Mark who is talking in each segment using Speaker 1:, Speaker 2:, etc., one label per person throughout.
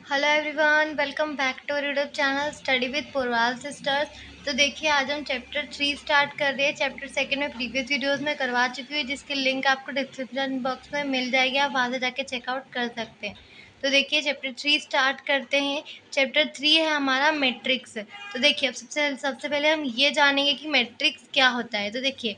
Speaker 1: Hello everyone, welcome back to our YouTube channel study with Purwal sisters. तो देखिए, आज हम चैप्टर 3 स्टार्ट कर रहे हैं। चैप्टर 2 में प्रीवियस वीडियोस में करवा चुकी हूँ, जिसकी लिंक आपको डिस्क्रिप्शन बॉक्स में मिल जाएगी, आप वहाँ से जाके चेकआउट कर सकते हैं। तो देखिए, चैप्टर 3 स्टार्ट करते हैं। चैप्टर 3 है हमारा मैट्रिक्स। तो देखिए, अब सबसे पहले हम ये जानेंगे कि मैट्रिक्स क्या होता है। तो देखिए,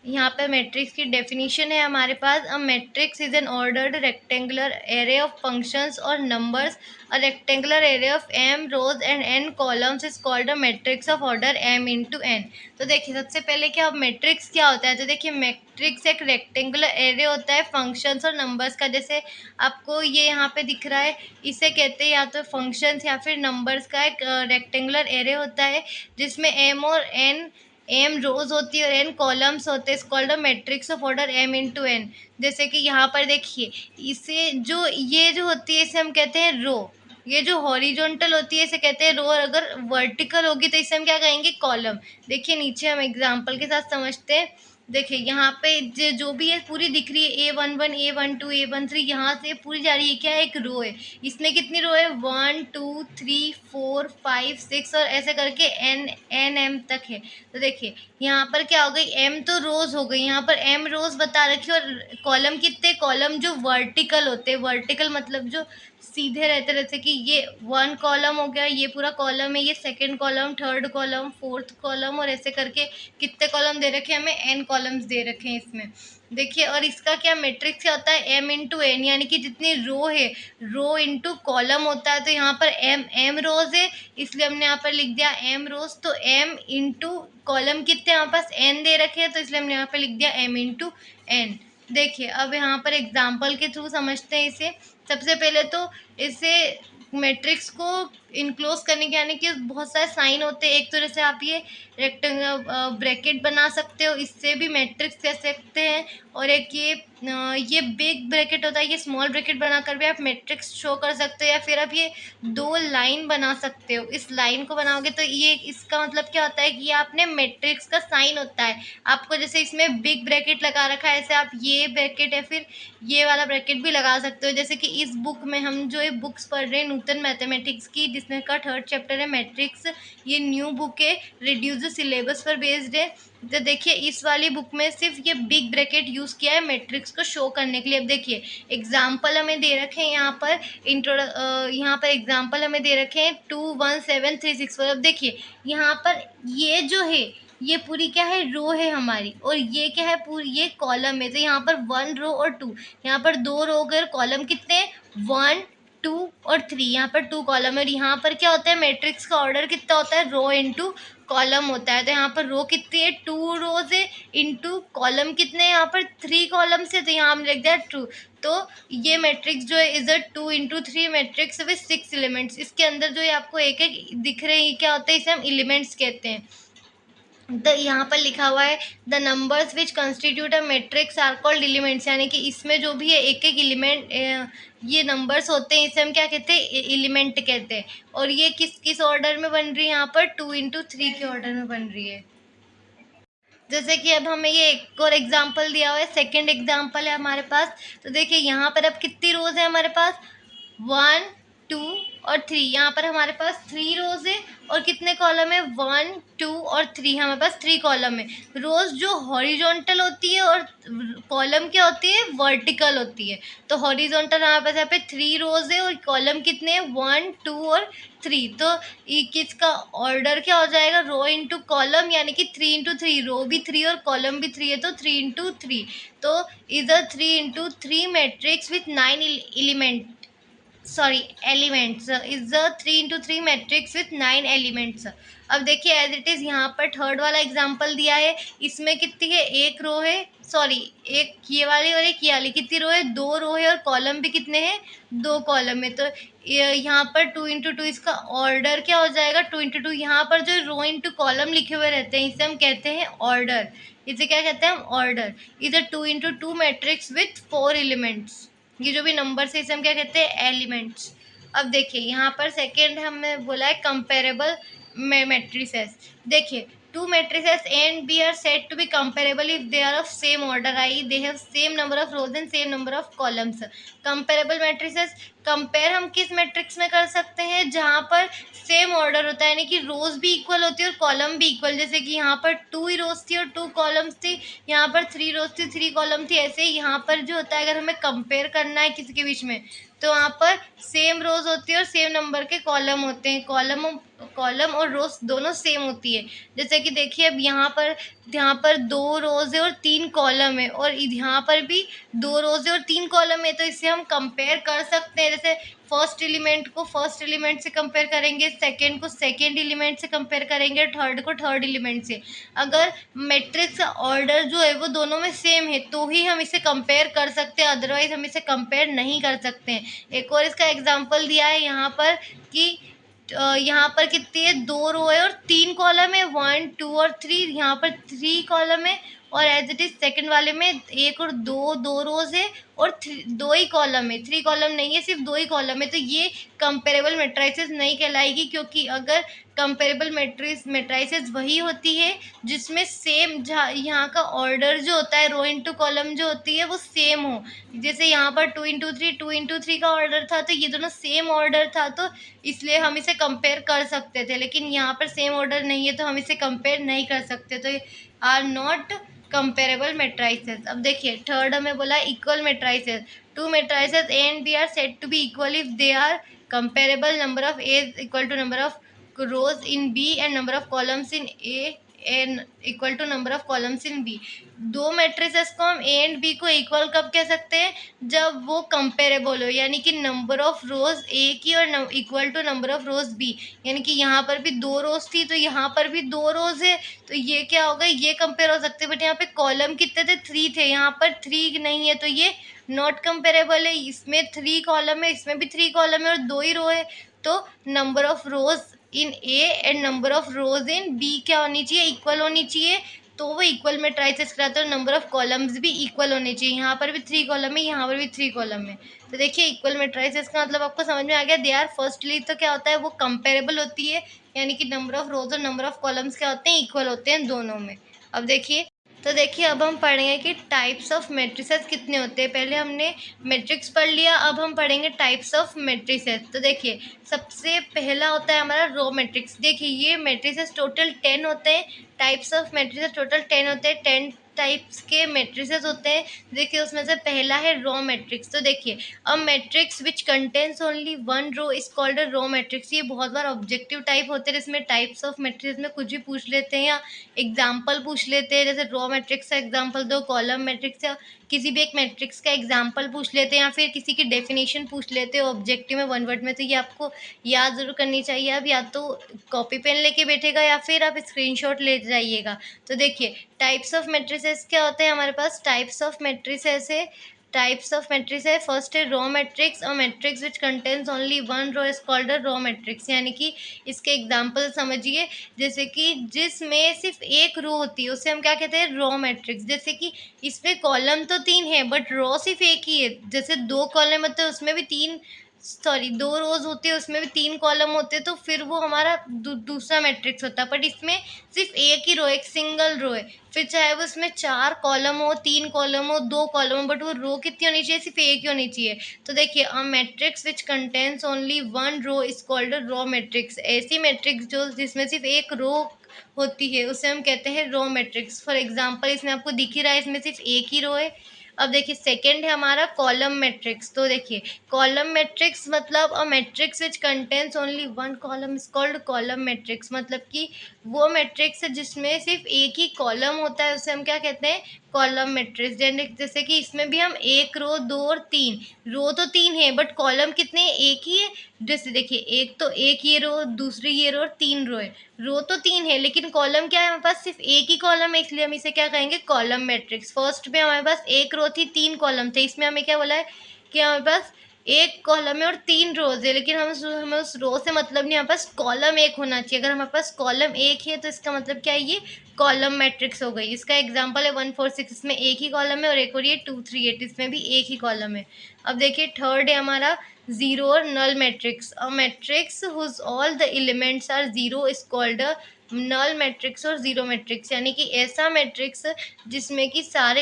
Speaker 1: यहाँ पे मैट्रिक्स की डेफिनेशन है हमारे पास। A matrix is an ordered rectangular array of functions और numbers. A rectangular array of m rows and n columns is called a matrix of order m into n। तो देखिए, सबसे पहले क्या मैट्रिक्स क्या होता है। तो देखिए, मैट्रिक्स एक रेक्टेंगुलर एरे होता है फंक्शंस और नंबर्स का। जैसे आपको ये यहाँ पे दिख रहा है, इसे कहते हैं या तो फंक्शंस या फिर नंबर्स का एक रेक्टेंगुलर एरे होता है, जिसमें m और n एम रोज होती है और एन कॉलम्स होते हैं। Called a matrix of order M into N. जैसे कि यहाँ पर देखिए, इसे जो ये जो होती है इसे हम कहते हैं रो। ये जो हॉरिजॉन्टल होती है इसे कहते हैं रो, और अगर वर्टिकल होगी तो इसे हम क्या कहेंगे, कॉलम। देखिए, नीचे हम एग्जाम्पल के साथ समझते हैं। देखिए, यहाँ पे जो भी है पूरी दिख रही है, A11 A12 A13, यहाँ से पूरी जा रही है, क्या है, एक रो है। इसमें कितनी रो है, 1 2 3 4 5 6 और ऐसे करके एन एम तक है। तो देखिए, यहाँ पर क्या हो गई, एम तो रोज हो गई, यहाँ पर एम रोज बता रखी है। और कॉलम कितने, कॉलम जो वर्टिकल होते हैं, वर्टिकल मतलब जो सीधे रहते, जैसे कि ये 1 कॉलम हो गया, ये पूरा कॉलम है, ये second column, third column, fourth column, और ऐसे करके कितने कॉलम दे रखे हैं हमें, एन कॉलम्स दे रखे हैं इसमें। देखिए, और इसका क्या मैट्रिक्स क्या होता है, एम इंटू एन, यानी कि जितनी रो है, रो इंटू कॉलम होता है। तो यहाँ पर एम रोज है, इसलिए हमने यहाँ पर लिख दिया एम रोज। तो एम इंटू कॉलम कितने हमारे पास एन दे रखे हैं, तो इसलिए हमने यहाँ पर लिख दिया एम इंटू एन। देखिए, अब यहाँ पर एग्जाम्पल के थ्रू समझते हैं इसे। सबसे पहले तो इसे मैट्रिक्स को इनक्लोज करने के, यानी कि बहुत सारे साइन होते हैं। एक तो जैसे आप ये रेक्टेंगल ब्रैकेट बना सकते हो, इससे भी मैट्रिक्स कह सकते हैं। और एक ये बिग ब्रैकेट होता है, ये स्मॉल ब्रैकेट बनाकर भी आप मैट्रिक्स शो कर सकते हो। या फिर आप ये 2 लाइन बना सकते हो, इस लाइन को बनाओगे तो ये इसका मतलब क्या होता है कि ये आपने मैट्रिक्स का साइन होता है। आपको जैसे इसमें बिग ब्रैकेट लगा रखा है, ऐसे आप ये ब्रैकेट या फिर ये वाला ब्रैकेट भी लगा सकते हो। जैसे कि इस बुक में हम जो ये बुक्स पढ़ रहे हैं नूतन मैथमेटिक्स की, जिसमें का 3rd चैप्टर है मैट्रिक्स, ये न्यू बुक है, रिड्यूस सिलेबस पर बेस्ड है। तो देखिए, इस वाली बुक में सिर्फ ये बिग ब्रैकेट यूज किया है मैट्रिक्स को शो करने के लिए। अब देखिए, एग्जाम्पल हमें दे रखे हैं यहाँ पर यहाँ पर एग्जाम्पल हमें दे रखे हैं 2 1 7 3 6 4। अब देखिए, यहाँ पर ये जो है, ये पूरी क्या है, रो है हमारी, और ये क्या है, पूरी ये कॉलम है। तो यहाँ पर 1 रो और 2, यहाँ पर 2 रो गए, कॉलम कितने हैं, 1 2 और 3, यहाँ पर 2 कॉलम है। और यहाँ पर क्या होता है, मैट्रिक्स का ऑर्डर कितना होता है, रो इंटू कॉलम होता है। तो यहाँ पर रो कितनी है, 2 रोज है, इंटू कॉलम कितने हैं, यहाँ पर 3 कॉलम से, तो यहाँ हम लिख दिया 2। तो ये मैट्रिक्स जो है is a 2 into 3 matrix with 6 elements. इसके अंदर जो है आपको एक एक दिख रहे हैं, क्या होता है, इसे हम एलिमेंट्स कहते हैं। यहाँ पर लिखा हुआ है the numbers which constitute a matrix are called elements, यानी कि इसमें जो भी है एक एक एलिमेंट, ये नंबर्स होते हैं, इसे हम क्या कहते हैं, एलिमेंट कहते हैं। और ये किस किस ऑर्डर में बन रही है, यहाँ पर 2 इंटू 3 के ऑर्डर में बन रही है। जैसे कि अब हमें ये एक और एग्जाम्पल दिया हुआ है, सेकंड एग्जाम्पल है हमारे पास। तो देखिए, यहाँ पर अब कितनी रोज है हमारे पास, 1 2 और 3। यहाँ पर हमारे पास 3 रोज है, और कितने कॉलम है, 1 2 और 3, हमारे पास 3 कॉलम है। रोज जो हॉरिजॉन्टल होती है और कॉलम क्या होती है, वर्टिकल होती है। तो हॉरिजॉन्टल हमारे पास यहाँ पे 3 रोज है, और कॉलम कितने हैं, 1 2 और 3। तो किसका ऑर्डर क्या हो जाएगा, रो इंटू कॉलम, यानी कि 3 इंटू 3, रो भी 3 और कॉलम भी 3 है, तो 3 इंटू 3। तो is a 3 into 3 matrix with 9 elements is a 3 into 3 matrix with 9 elements. अब देखिए, एज इट इज यहाँ पर थर्ड वाला एग्जाम्पल दिया है, इसमें कितनी है, एक रो है, सॉरी एक ये वाली और एक ये वाली, कितनी रो है, 2 रो है, और कॉलम भी कितने हैं, 2 कॉलम है। तो यहाँ पर 2 इंटू 2, इसका ऑर्डर क्या हो जाएगा, 2 इंटू 2। यहाँ पर जो रो इंटू कॉलम लिखे हुए रहते हैं, इसे हम कहते हैं ऑर्डर। इसे क्या कहते हैं हम, ऑर्डर। इधर 2 इंटू 2 मैट्रिक्स विथ 4 एलिमेंट्स, ये जो भी नंबर है इसे हम क्या कहते हैं, एलिमेंट्स। अब देखिए, यहाँ पर सेकेंड हमने बोला है कंपेरेबल मैट्रिसेस। देखिए, two matrices A and B are said to be comparable if they are of same order, i.e. they have same number of rows and same number of columns. Comparable matrices compare हम किस matrix में कर सकते हैं, जहाँ पर same order होता है, यानी कि रोज भी इक्वल होती है और कॉलम भी इक्वल। जैसे कि यहाँ पर 2 ही रोज थी और 2 कॉलम्स थी, यहाँ पर 3 रोज थी 3 कॉलम थी। ऐसे ही यहाँ पर जो होता है, अगर हमें कंपेयर करना है किसी के बीच में, तो वहाँ पर सेम रोज होती है और सेम नंबर के कॉलम होते हैं। कॉलम और रोज दोनों सेम होती है। जैसे कि देखिए अब यहाँ पर 2 रोज है और 3 कॉलम है, और यहाँ पर भी 2 रोज है और 3 कॉलम है, तो इसे हम कंपेयर कर सकते हैं। जैसे फर्स्ट एलिमेंट को फर्स्ट एलिमेंट से कंपेयर करेंगे, सेकंड को सेकंड एलिमेंट से कंपेयर करेंगे, थर्ड को थर्ड एलिमेंट से। अगर मैट्रिक्स ऑर्डर जो है वो दोनों में सेम है तो ही हम इसे कंपेयर कर सकते हैं, अदरवाइज हम इसे कंपेयर नहीं कर सकते हैं। एक और इसका एग्जांपल दिया है यहाँ पर कि यहाँ पर कितनी है, 2 रो है और 3 कॉलम है, 1 2 और 3। यहाँ पर 3 कॉलम है और एज इट इज सेकंड वाले में 1 और 2 रोज है और 2 ही कॉलम है, 3 कॉलम नहीं है, सिर्फ 2 ही कॉलम है। तो ये कंपेरेबल मैट्रिसेस नहीं कहलाएगी, क्योंकि अगर कंपेरेबल मैट्रिसेस वही होती है जिसमें सेम यहाँ का ऑर्डर जो होता है, रो इंटू कॉलम जो होती है वो सेम हो। जैसे यहाँ पर 2 इंटू 3 का ऑर्डर था, तो ये दोनों सेम ऑर्डर था, तो इसलिए हम इसे कंपेयर कर सकते थे। लेकिन यहाँ पर सेम ऑर्डर नहीं है तो हम इसे कंपेयर नहीं कर सकते, तो आर नॉट कंपेरेबल मैट्रिसेस। अब देखिए थर्ड हमें बोला equal matrices. Two matrices A and B are said to be equal if they are comparable, number of A equal to number of rows in B and number of columns in A and equal to number of columns in B. दो matrices को हम A and B को equal कब कह सकते हैं, जब वो कंपेरेबल हो, यानी कि नंबर ऑफ रोज ए की और equal to number of rows B. यानी कि यहाँ पर भी 2 रोज थी तो यहाँ पर भी 2 रोज है, तो ये क्या होगा, ये कंपेयर हो सकते हैं। बट यहाँ पे कॉलम कितने थे, 3 थे, यहाँ पर 3 नहीं है, तो ये नॉट कंपेरेबल है। इसमें 3 कॉलम है, इसमें भी 3 कॉलम है और 2 ही रो है, तो number of rows in A and number of rows in B क्या होनी चाहिए, इक्वल होनी चाहिए, तो वो इक्वल मैट्रिसेस कहलाते हैं। और नंबर ऑफ कॉलम्स भी इक्वल होने चाहिए, यहाँ पर भी 3 कॉलम है, यहाँ पर भी 3 कॉलम है। तो देखिए इक्वल मैट्रिसेस का मतलब आपको समझ में आ गया। दे आर फर्स्टली तो क्या होता है, वो कंपेरेबल होती है, यानी कि नंबर ऑफ रोज और नंबर ऑफ कॉलम्स क्या होते हैं, इक्वल होते हैं दोनों में। अब देखिए अब हम पढ़ेंगे कि टाइप्स ऑफ मैट्रिसेस कितने होते हैं। पहले हमने मैट्रिक्स पढ़ लिया, अब हम पढ़ेंगे टाइप्स ऑफ मैट्रिसेस। तो देखिए सबसे पहला होता है हमारा रो मैट्रिक्स। देखिए ये मैट्रिसेस टोटल 10 होते हैं। टाइप्स ऑफ मैट्रिसेस टोटल 10 होते हैं, 10 टाइप्स के मैट्रिसेस होते हैं। देखिए उसमें से पहला है रो मैट्रिक्स। तो देखिए a matrix which contains only one row is called a row matrix. ये बहुत बार ऑब्जेक्टिव टाइप होते हैं, जिसमें टाइप्स ऑफ मैट्रिक्स में कुछ भी पूछ लेते हैं या एग्जाम्पल पूछ लेते हैं। जैसे रो मैट्रिक्स का एग्जाम्पल दो, कॉलम मैट्रिक्स या किसी भी एक मैट्रिक्स का एग्जाम्पल पूछ लेते हैं, या फिर किसी की डेफिनेशन पूछ लेते हैं ऑब्जेक्टिव में 1 वर्ड में। तो ये आपको याद जरूर करनी चाहिए। अब या तो कॉपी पेन लेके बैठेगा या फिर आप स्क्रीनशॉट ले जाइएगा। तो देखिए टाइप्स ऑफ मैट्रिसेस क्या होते हैं हमारे पास। टाइप्स ऑफ मैट्रिसेस है, फर्स्ट है रो मैट्रिक्स। और matrix which contains only one row is called a row matrix. यानी कि इसके एग्जाम्पल समझिए, जैसे कि जिसमें सिर्फ एक रो होती है उसे हम क्या कहते हैं, रो मैट्रिक्स। जैसे कि इसमें कॉलम तो 3 है बट रो सिर्फ एक ही है। जैसे 2 कॉलम होते हैं उसमें भी 2 रोज होते हैं उसमें भी 3 कॉलम होते हैं, तो फिर वो हमारा दूसरा मैट्रिक्स होता है। बट इसमें सिर्फ एक ही रो, एक सिंगल रो है। फिर चाहे वो उसमें 4 कॉलम हो, 3 कॉलम हो, 2 कॉलम हो, बट वो रो कितनी होनी चाहिए, सिर्फ एक ही होनी चाहिए। तो देखिए a matrix which contains only one row is called a row matrix. ऐसी मैट्रिक्स जो जिसमें सिर्फ एक रो होती है उसे हम कहते हैं रो मैट्रिक्स। फॉर एग्जाम्पल इसमें आपको दिख ही रहा है, इसमें सिर्फ एक ही रो है। अब देखिए सेकेंड है हमारा कॉलम मैट्रिक्स। तो देखिए कॉलम मैट्रिक्स मतलब अ matrix which contains only one column is called column matrix. मतलब कि वो मैट्रिक्स है जिसमें सिर्फ एक ही कॉलम होता है, उसे हम क्या कहते हैं, कॉलम मैट्रिक्स। जैसे कि इसमें भी हम 1 रो 2 और 3 रो तो 3 है बट कॉलम कितने हैं, एक ही है। जैसे देखिए एक तो एक ये रो, दूसरी ये रो और 3 रो है। रो तो 3 है लेकिन कॉलम क्या है, हमारे पास सिर्फ एक ही कॉलम है, इसलिए हम इसे क्या कहेंगे, कॉलम मैट्रिक्स। फर्स्ट में हमारे पास 1 रो थी, 3 कॉलम थे, इसमें हमें क्या बोला है कि हमारे पास 1 कॉलम है और 3 रोज है। लेकिन हमें उस रो से मतलब नहीं, हमारे पास कॉलम 1 होना चाहिए। अगर हमारे पास कॉलम 1 है तो इसका मतलब क्या है, ये कॉलम मैट्रिक्स हो गई। इसका एग्जांपल है 1 4 6, इसमें एक ही कॉलम है। और एक और ये 2 3 8, इसमें भी एक ही कॉलम है। अब देखिए थर्ड है हमारा जीरो और null matrix. A matrix whose all the elements are zero is called a null matrix और जीरो मैट्रिक्स, यानी कि ऐसा मैट्रिक्स जिसमें कि सारे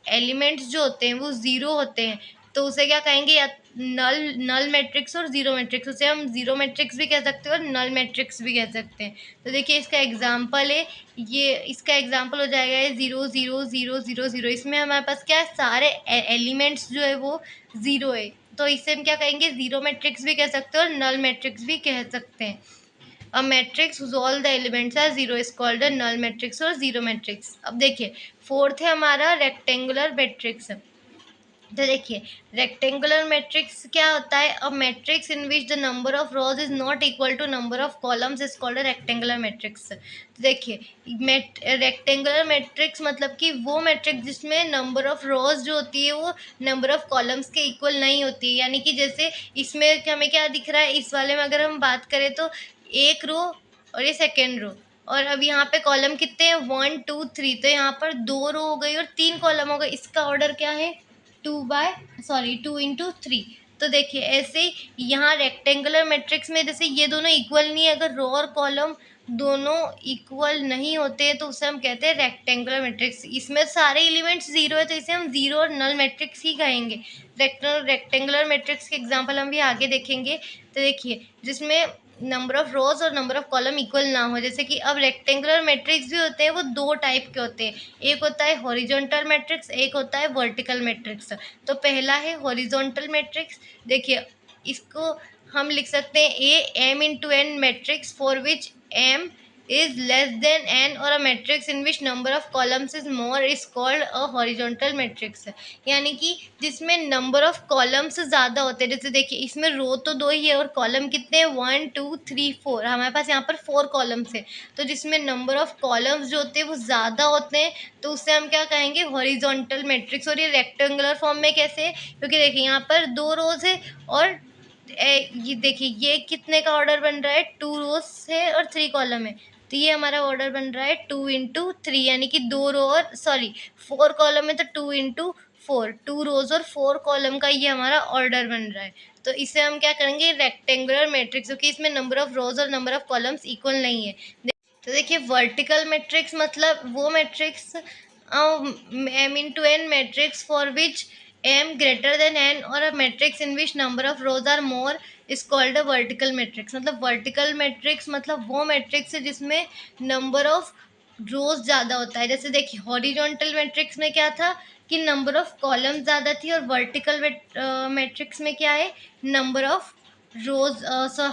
Speaker 1: एलिमेंट्स जो होते हैं वो जीरो होते हैं, तो उसे क्या कहेंगे, या नल मैट्रिक्स और जीरो मैट्रिक्स, उसे हम जीरो मैट्रिक्स भी कह सकते हैं और नल मैट्रिक्स भी कह सकते हैं। तो देखिए इसका एग्जांपल है, ये इसका एग्जांपल हो जाएगा ये 0 0 0 0 0। इसमें हमारे पास क्या है, सारे एलिमेंट्स जो है वो जीरो है, तो इसे हम क्या कहेंगे, जीरो मैट्रिक्स भी कह सकते हैं और नल मैट्रिक्स भी कह सकते हैं। A matrix whose all the elements are zero is called a null matrix or zero matrix। अब देखिए फोर्थ है हमारा रेक्टेंगुलर मैट्रिक्स। तो देखिए रेक्टेंगुलर मैट्रिक्स क्या होता है, a matrix in which the number of rows is not equal to number of columns is called a rectangular matrix. तो देखिए रेक्टेंगुलर मैट्रिक्स मतलब कि वो मैट्रिक्स जिसमें नंबर ऑफ रोज जो होती है वो नंबर ऑफ कॉलम्स के इक्वल नहीं होती है, यानी कि जैसे इसमें हमें क्या दिख रहा है, इस वाले में अगर हम बात करें तो एक रो और ये सेकेंड रो, और अब यहाँ पे कॉलम कितने हैं, 1 2 3, तो यहाँ पर 2 रो हो गई और 3 कॉलम हो गए। इसका ऑर्डर क्या है, 2 इंटू 3। तो देखिए ऐसे ही यहाँ रेक्टेंगुलर मैट्रिक्स में जैसे ये दोनों इक्वल नहीं है, अगर रो और कॉलम दोनों इक्वल नहीं होते हैं तो उसे हम कहते हैं रेक्टेंगुलर मैट्रिक्स। इसमें सारे एलिमेंट्स जीरो है तो इसे हम जीरो और नल मैट्रिक्स ही कहेंगे। रेक्टेंगुलर मैट्रिक्स के एग्जांपल हम भी आगे देखेंगे। तो देखिए जिसमें नंबर ऑफ रोज और नंबर ऑफ कॉलम इक्वल ना हो, जैसे कि अब रेक्टेंगुलर मैट्रिक्स भी होते हैं, वो दो टाइप के होते हैं, एक होता है हॉरिजॉन्टल मैट्रिक्स, एक होता है वर्टिकल मैट्रिक्स। तो पहला है हॉरिजॉन्टल मैट्रिक्स। देखिए इसको हम लिख सकते हैं A M into N matrix for which M is less than n or a matrix in which number of columns is more is called a horizontal matrix। यानी कि जिसमें नंबर ऑफ कॉलम्स ज़्यादा होते हैं, जैसे देखिए इसमें रो तो दो ही है और कॉलम कितने हैं, 1 2 3 4, हमारे पास यहाँ पर 4 कॉलम्स है, तो जिसमें नंबर ऑफ कॉलम्स जो होते हैं वो ज़्यादा होते हैं तो उससे हम क्या कहेंगे, हॉरिजॉन्टल मैट्रिक्स। और ये रेक्टेंगुलर फॉर्म में कैसे है, क्योंकि देखिए यहाँ पर 2 रोज है और ये देखिए ये कितने का ऑर्डर बन रहा है, 2 रोज है और 3 कॉलम है, तो ये हमारा ऑर्डर बन रहा है 2 इंटू 3, यानी कि 2 रो और 4 कॉलम है तो 2 इंटू 4, 2 रोज और 4 कॉलम का ये हमारा ऑर्डर बन रहा है। तो इसे हम क्या करेंगे, रेक्टेंगुलर मैट्रिक्स, क्योंकि इसमें नंबर ऑफ रोज और नंबर ऑफ कॉलम्स इक्वल नहीं है। तो देखिए वर्टिकल मैट्रिक्स मतलब वो matrix m into n matrix for which m greater than n or a matrix in which number of rows are more is called a vertical matrix। मतलब vertical matrix मतलब वो matrix है जिसमें number of रोज ज़्यादा होता है। जैसे देखिए हॉरिजॉन्टल मैट्रिक्स में क्या था कि नंबर ऑफ कॉलम ज़्यादा थी, और वर्टिकल मैट्रिक्स में क्या है, नंबर ऑफ रोज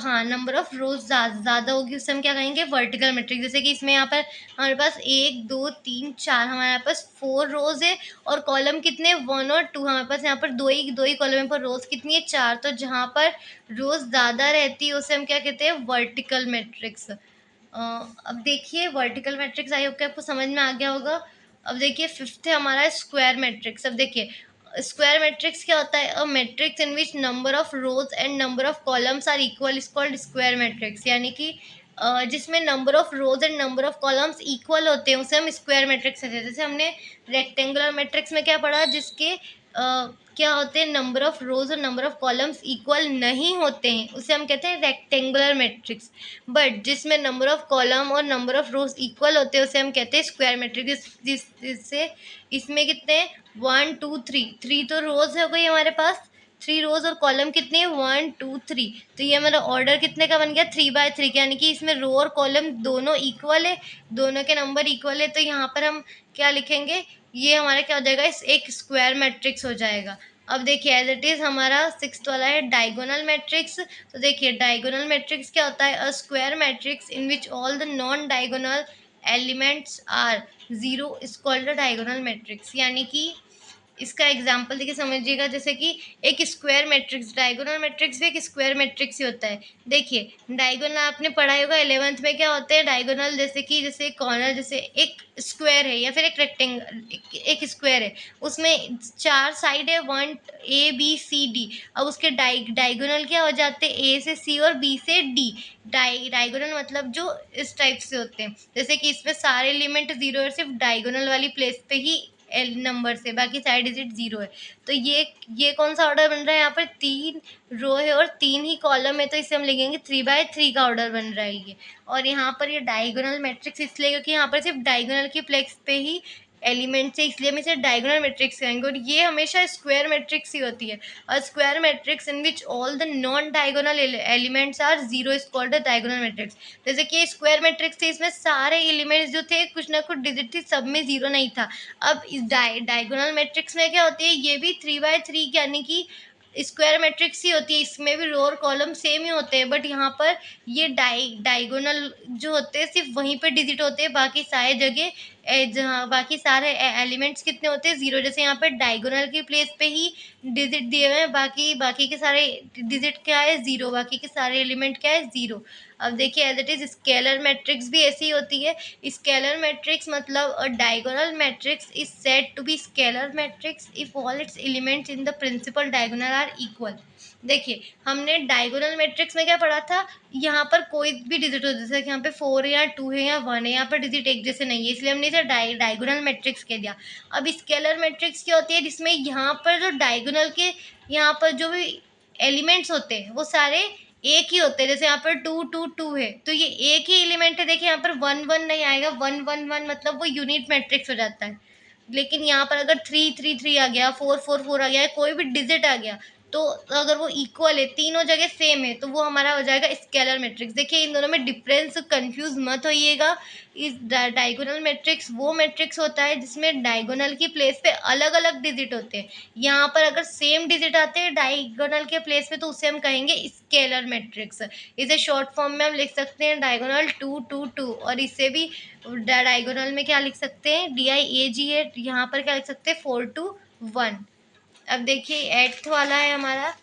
Speaker 1: हाँ नंबर ऑफ रोज ज़्यादा होगी, उससे हम क्या कहेंगे, वर्टिकल मैट्रिक्स। जैसे कि इसमें यहाँ पर हमारे पास 1 2 3 4, हमारे यहाँ पास 4 रोज है और कॉलम कितने 1 और 2, हमारे पास यहाँ पर दो ही कॉलम है, पर रोज कितनी है 4, तो जहाँ पर रोज ज़्यादा रहती है उसे हम क्या कहते हैं, वर्टिकल मैट्रिक्स। अब देखिए वर्टिकल मैट्रिक्स आई होप कि आपको समझ में आ गया होगा। अब देखिए फिफ्थ है हमारा स्क्वायर मैट्रिक्स। अब देखिए स्क्वायर मैट्रिक्स क्या होता है, a matrix in which number of rows and number of columns are equal is called square matrix. यानी कि जिसमें number of rows and number of columns equal होते हैं उसे हम स्क्वायर मैट्रिक्स कहते हैं। जैसे हमने रेक्टेंगुलर मैट्रिक्स में क्या पढ़ा, जिसके क्या होते हैं, नंबर ऑफ रोज और नंबर ऑफ कॉलम्स इक्वल नहीं होते हैं उसे हम कहते हैं रेक्टेंगुलर मैट्रिक्स। बट जिसमें नंबर ऑफ कॉलम और नंबर ऑफ रोज इक्वल होते हैं उसे हम कहते हैं स्क्वायर मैट्रिक्स। जिससे इसमें कितने 1 2 3 तो रोज हो गई हमारे पास, 3 रोज और कॉलम कितने हैं 1 2 3, तो ये हमारा ऑर्डर कितने का बन गया 3/3 का, यानी कि इसमें रो और कॉलम दोनों इक्वल है, दोनों के नंबर इक्वल है, तो यहाँ पर हम क्या लिखेंगे, ये हमारा क्या हो जाएगा, इस एक स्क्वायर मैट्रिक्स हो जाएगा। अब देखिए एज इट इज हमारा सिक्स्थ वाला है डायगोनल मैट्रिक्स। तो देखिए डायगोनल मैट्रिक्स क्या होता है, a square matrix in which all the non diagonal elements are zero is called a diagonal matrix. यानी कि इसका एग्जाम्पल देखिए समझिएगा, जैसे कि एक स्क्वायर मैट्रिक्स, डायगोनल मैट्रिक्स भी एक स्क्वायर मैट्रिक्स ही होता है। देखिए डायगोनल आपने पढ़ा होगा 11th में, क्या होते हैं डायगोनल, जैसे कि जैसे कॉर्नर, जैसे एक स्क्वायर है या फिर एक रेक्टेंगल, एक स्क्वायर है उसमें 4 साइड है, 1 A B C D, अब उसके डायगोनल क्या हो जाते हैं, A से C और B से D। डायगोनल मतलब जो इस टाइप से होते हैं, जैसे कि इसमें सारे एलिमेंट जीरो और सिर्फ डायगोनल वाली प्लेस पे ही नंबर से, बाकी सारे डिजिट 0 है। तो ये कौन सा ऑर्डर बन रहा है, यहाँ पर 3 रो है और 3 ही कॉलम है, तो इसे हम लिखेंगे 3/3 का ऑर्डर बन रहा है ये। और यहाँ पर ये डायगोनल मैट्रिक्स इसलिए क्योंकि यहाँ पर सिर्फ डायगोनल के प्लेस पे ही एलिमेंट्स है, इसलिए हम इसे डायगोनल मैट्रिक्स कहेंगे। और ये हमेशा स्क्वायर मैट्रिक्स ही होती है। और square matrix in which all the non diagonal elements are 0 is called the diagonal matrix. जैसे कि स्क्वायर मैट्रिक्स थे, इसमें सारे एलिमेंट्स जो थे कुछ ना कुछ डिजिट थी, सब में 0 नहीं था। अब इस डायगोनल मैट्रिक्स में क्या होती है, ये भी 3/3 यानी कि स्क्वायर मैट्रिक्स ही होती है, इसमें भी रो और कॉलम सेम ही होते हैं, बट यहाँ पर ये डायगोनल जो होते हैं सिर्फ वहीं पे डिजिट होते हैं, बाकी सारे जगह जहाँ बाकी सारे एलिमेंट्स कितने होते हैं, 0। जैसे यहाँ पर डायगोनल के प्लेस पे ही डिजिट दिए हुए हैं, बाकी के सारे डिजिट क्या है, 0, बाकी के सारे एलिमेंट क्या है, 0। अब देखिए as it is scalar matrix भी ऐसी होती है। स्केलर मैट्रिक्स मतलब a diagonal matrix is said to be scalar matrix if all its elements in the principal diagonal are equal. देखिए हमने डायगोनल मैट्रिक्स में क्या पढ़ा था, यहाँ पर कोई भी डिजिट हो, जैसे कि यहाँ पे 4 है या 2 है या 1 है, यहाँ पर डिजिट एक जैसे नहीं है, इसलिए हमने इसे डायगोनल मैट्रिक्स कह दिया। अब स्केलर मैट्रिक्स क्या होती है, जिसमें यहाँ पर जो डायगोनल के यहाँ पर जो भी एलिमेंट्स होते हैं वो सारे एक ही होते हैं। जैसे यहाँ पर 2 2 2 है, तो ये एक ही एलिमेंट है। देखिए यहाँ पर 1 1 नहीं आएगा, 1 1 1 मतलब वो यूनिट मैट्रिक्स हो जाता है। लेकिन यहाँ पर अगर 3 3 3 आ गया, 4 4 4 आ गया, कोई भी डिजिट आ गया, तो अगर वो इक्वल है, तीनों जगह सेम है, तो वो हमारा हो जाएगा स्केलर मैट्रिक्स। देखिए इन दोनों में डिफरेंस, कंफ्यूज मत होइएगा। इस डायगोनल मैट्रिक्स वो मैट्रिक्स होता है जिसमें डायगोनल की प्लेस पे अलग अलग डिजिट होते हैं। यहाँ पर अगर सेम डिजिट आते हैं डायगोनल के प्लेस पे, तो उसे हम कहेंगे स्केलर मैट्रिक्स। इसे शॉर्ट फॉर्म में हम लिख सकते हैं डायगोनल 2 2 2, और इससे भी डायगोनल में क्या लिख सकते हैं, DIAG है, यहाँ पर क्या लिख सकते हैं, 4 2 1। अब देखिए एट्थ वाला है हमारा,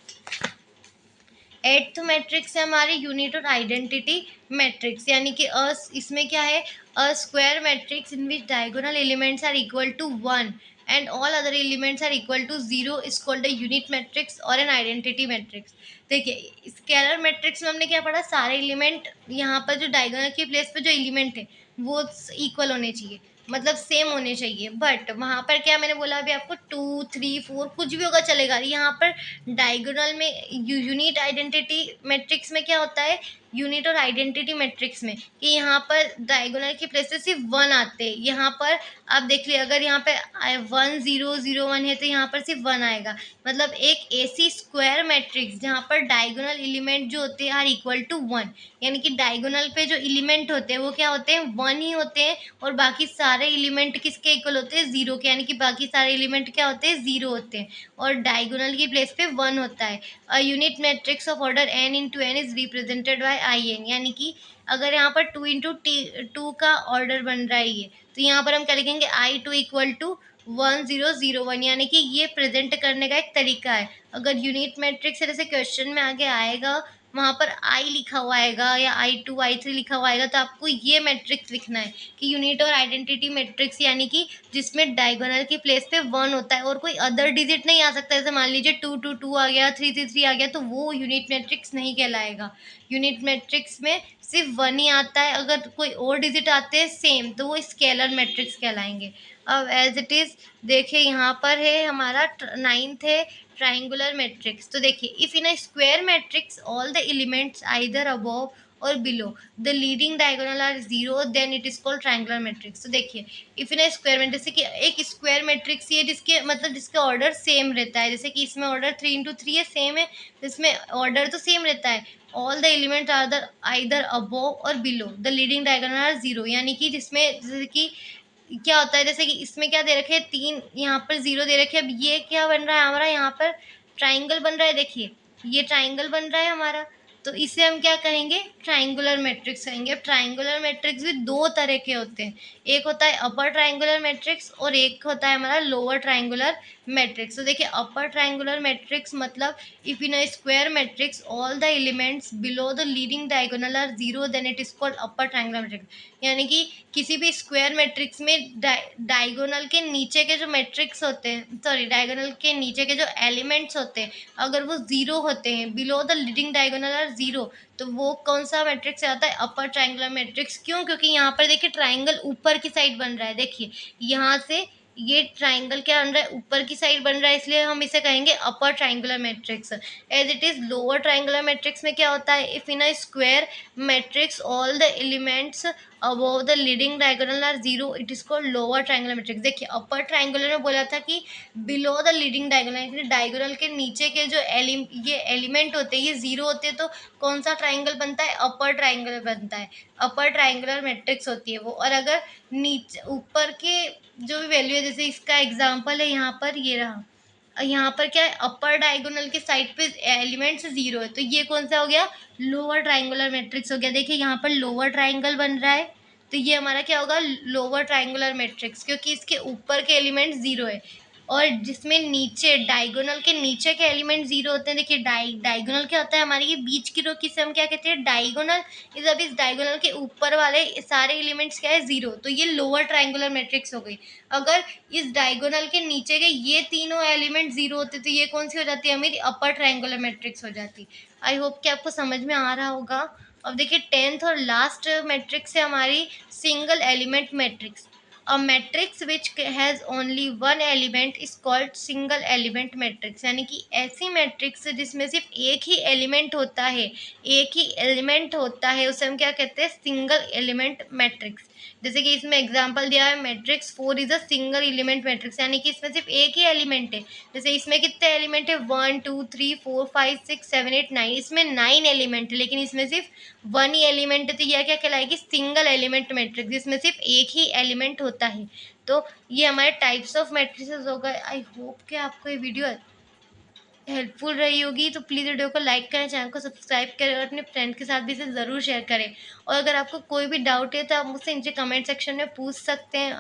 Speaker 1: एट्थ मैट्रिक्स है हमारी यूनिट और आइडेंटिटी मैट्रिक्स, यानी कि इसमें क्या है, a square matrix in which diagonal elements are equal to 1 and all other elements are equal to 0 is called a unit matrix और एन आइडेंटिटी मैट्रिक्स। देखिए स्केलर मैट्रिक्स में हमने क्या पढ़ा, सारे एलिमेंट यहाँ पर जो डायगोनल की प्लेस पे जो एलिमेंट है वो इक्वल होने चाहिए, मतलब सेम होने चाहिए। बट वहाँ पर क्या मैंने बोला अभी आपको, 2 3 4 कुछ भी होगा चलेगा। यहाँ पर डायगोनल में यूनिट आइडेंटिटी मैट्रिक्स में क्या होता है, यूनिट और आइडेंटिटी मैट्रिक्स में कि यहाँ पर डायगोनल की प्लेस पे सिर्फ 1 आते हैं। यहाँ पर आप देख लिया, अगर यहाँ पे 1 0 0 1 है तो यहाँ पर सिर्फ 1 आएगा। मतलब एक ऐसी स्क्वायर मैट्रिक्स जहाँ पर डायगोनल एलिमेंट जो होते हैं आर इक्वल टू 1, यानी कि डायगोनल पे जो एलिमेंट होते हैं वो क्या होते हैं, 1 ही होते हैं, और बाकी सारे एलिमेंट किसके इक्वल होते हैं, 0 के, यानी कि बाकी सारे एलिमेंट क्या होते हैं, 0 होते हैं, और डायगोनल की प्लेस पे 1 होता है। A unit matrix of order n into N is represented by IN, यानी कि अगर यहाँ पर 2 इंटू 2 का ऑर्डर बन रहा है ये, तो यहाँ पर हम क्या लिखेंगे, I2 इक्वल टू 1 0 0 1, यानी कि ये प्रेजेंट करने का एक तरीका है। अगर यूनिट मैट्रिक्स से जैसे क्वेश्चन में आगे आएगा, वहाँ पर I लिखा हुआ आएगा या I2 I3 लिखा हुआ आएगा, तो आपको ये मैट्रिक्स लिखना है कि यूनिट और आइडेंटिटी मैट्रिक्स, यानी कि जिसमें डायगोनल की प्लेस पे 1 होता है और कोई अदर डिजिट नहीं आ सकता। जैसे मान लीजिए 2 2 2 आ गया, 3 3 3 आ गया, तो वो यूनिट मैट्रिक्स नहीं कहलाएगा। यूनिट मैट्रिक्स में सिर्फ 1 ही आता है, अगर कोई और डिजिट आते हैं सेम, तो वो स्केलर मैट्रिक्स कहलाएंगे। अब एज इट इज देखिए यहाँ पर है हमारा 9th है ट्राइंगुलर मैट्रिक्स। तो देखिए if in a square matrix all the elements either above और below the leading diagonal are 0 then it is called triangular matrix. तो देखिए if in a square matrix, जैसे कि एक स्क्वायर मैट्रिक्स ये जिसके मतलब जिसका ऑर्डर सेम रहता है, जैसे कि इसमें ऑर्डर 3 इंटू 3 है, सेम है, इसमें ऑर्डर तो सेम रहता है। All the elements are the either above और below the leading diagonal are 0, यानी कि जिसमें जैसे कि क्या होता है, जैसे कि इसमें क्या दे रखे हैं, 3 यहाँ पर 0 दे रखे हैं। अब ये क्या बन रहा है हमारा, यहाँ पर ट्राइंगल बन रहा है। देखिए ये ट्राइंगल बन रहा है हमारा, तो इसे हम क्या कहेंगे, ट्राइंगुलर मैट्रिक्स कहेंगे। अब ट्राइंगुलर मैट्रिक्स भी दो तरह के होते हैं, एक होता है अपर ट्राइंगुलर मैट्रिक्स और एक होता है हमारा लोअर ट्राइंगुलर मैट्रिक्स। तो देखिए अपर ट्राइंगुलर मैट्रिक्स मतलब if in a square matrix all the elements below the leading diagonal are 0 then it is called upper triangular matrix. यानी कि किसी भी स्क्वायर मैट्रिक्स में डायगोनल के नीचे के जो मैट्रिक्स होते हैं, सॉरी डायगोनल के नीचे के जो एलिमेंट्स होते हैं, अगर वो 0 होते हैं, below the leading diagonal are 0, तो वो कौन सा मैट्रिक्स आता है, अपर ट्राइंगुलर मैट्रिक्स। क्यों, क्योंकि यहाँ पर देखिए ट्राइंगल ऊपर की साइड बन रहा है। देखिए यहाँ से ये ट्राइंगल क्या बन रहा है, ऊपर की साइड बन रहा है, इसलिए हम इसे कहेंगे upper triangular matrix. As it is lower triangular matrix में क्या होता है, if in a square matrix all the elements above the leading diagonal are zero, it is called lower triangular matrix. देखिए अपर ट्राइंगुलर में बोला था कि below the leading diagonal, diagonal के नीचे के जो ये एलिमेंट होते हैं ये जीरो होते हैं, तो कौन सा ट्राइंगल बनता है, अपर ट्राइंगल बनता है, अपर ट्राइंगुलर मैट्रिक्स होती है वो। और अगर नीचे ऊपर के जो भी वैल्यू है, जैसे इसका एग्जांपल है यहाँ पर, ये रहा, यहाँ पर क्या है, अपर डायगोनल के साइड पे एलिमेंट्स जीरो है, तो ये कौन सा हो गया, लोअर ट्राइंगुलर मैट्रिक्स हो गया। देखिए यहाँ पर लोअर ट्राइंगल बन रहा है, तो ये हमारा क्या होगा, लोअर ट्राइंगुलर मैट्रिक्स, क्योंकि इसके ऊपर के एलिमेंट जीरो है। और जिसमें नीचे डायगोनल के नीचे के एलिमेंट जीरो होते हैं, देखिए डायगोनल क्या होता है, हमारी ये बीच की रो किसे हम क्या कहते हैं, डायगोनल। इस अब इस डायगोनल के ऊपर वाले सारे एलिमेंट्स क्या है, जीरो, तो ये लोअर ट्राइंगुलर मैट्रिक्स हो गई। अगर इस डायगोनल के नीचे के ये तीनों एलिमेंट जीरो होते तो ये कौन सी हो जाती है, हमारी अपर ट्राइंगुलर मैट्रिक्स हो जाती। आई होप कि आपको समझ में आ रहा होगा। अब देखिए 10th और लास्ट मैट्रिक्स है हमारी single element matrix. A matrix which has only one element is called single element matrix। यानी कि ऐसी मैट्रिक्स जिसमें सिर्फ एक ही एलिमेंट होता है, एक ही एलिमेंट होता है, उसे हम क्या कहते हैं, सिंगल एलिमेंट मैट्रिक्स। जैसे कि इसमें एग्जांपल दिया है, matrix 4 is a single element matrix, यानी कि इसमें सिर्फ एक ही एलिमेंट है। जैसे इसमें कितने एलिमेंट है, 1 2 3 4 5 6 7 8 9, इसमें 9 एलिमेंट है, लेकिन इसमें सिर्फ वन ही एलिमेंट है, तो यह क्या कहलाएगी, सिंगल एलिमेंट मैट्रिक्स, जिसमें सिर्फ एक ही एलिमेंट होता है। तो ये हमारे टाइप्स ऑफ मैट्रिसेस हो गए। आई होप कि आपको ये वीडियो हेल्पफुल रही होगी, तो प्लीज़ वीडियो को लाइक करें, चैनल को सब्सक्राइब करें और अपने फ्रेंड के साथ भी इसे ज़रूर शेयर करें। और अगर आपको कोई भी डाउट है तो आप मुझसे नीचे कमेंट सेक्शन में पूछ सकते हैं।